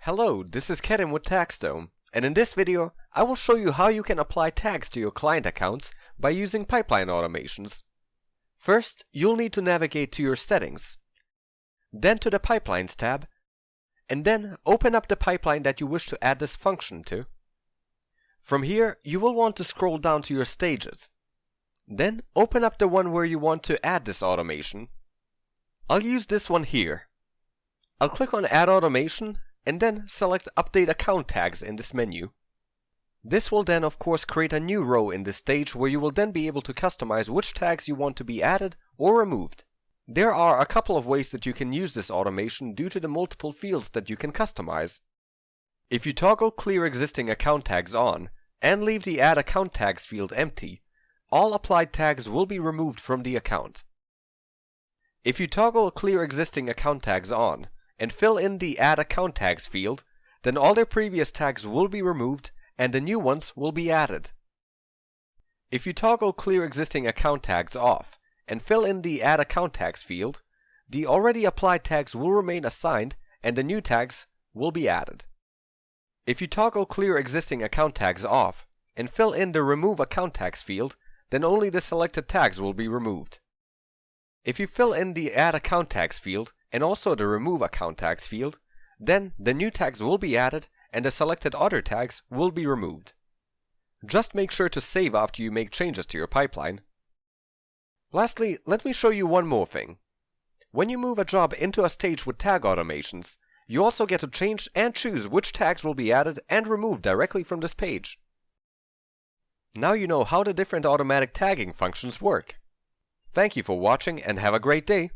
Hello, this is Kevin with TagsDome, and in this video, I will show you how you can apply tags to your client accounts by using pipeline automations. First, you'll need to navigate to your settings, then to the Pipelines tab, and then open up the pipeline that you wish to add this function to. From here, you will want to scroll down to your stages. Then open up the one where you want to add this automation. I'll use this one here. I'll click on Add Automation and then select Update Account Tags in this menu. This will then of course create a new row in this stage where you will then be able to customize which tags you want to be added or removed. There are a couple of ways that you can use this automation due to the multiple fields that you can customize. If you toggle Clear Existing Account Tags on and leave the Add Account Tags field empty, all applied tags will be removed from the account. If you toggle Clear Existing Account Tags on and fill in the Add Account Tags field, then all their previous tags will be removed and the new ones will be added. If you toggle Clear Existing Account Tags off and fill in the Add Account Tags field, the already applied tags will remain assigned and the new tags will be added. If you toggle Clear Existing Account Tags off and fill in the Remove Account Tags field, then only the selected tags will be removed. If you fill in the Add Account Tags field and also the Remove Account Tags field, then the new tags will be added and the selected other tags will be removed. Just make sure to save after you make changes to your pipeline. Lastly, let me show you one more thing. When you move a job into a stage with tag automations, you also get to change and choose which tags will be added and removed directly from this page. Now you know how the different automatic tagging functions work. Thank you for watching and have a great day!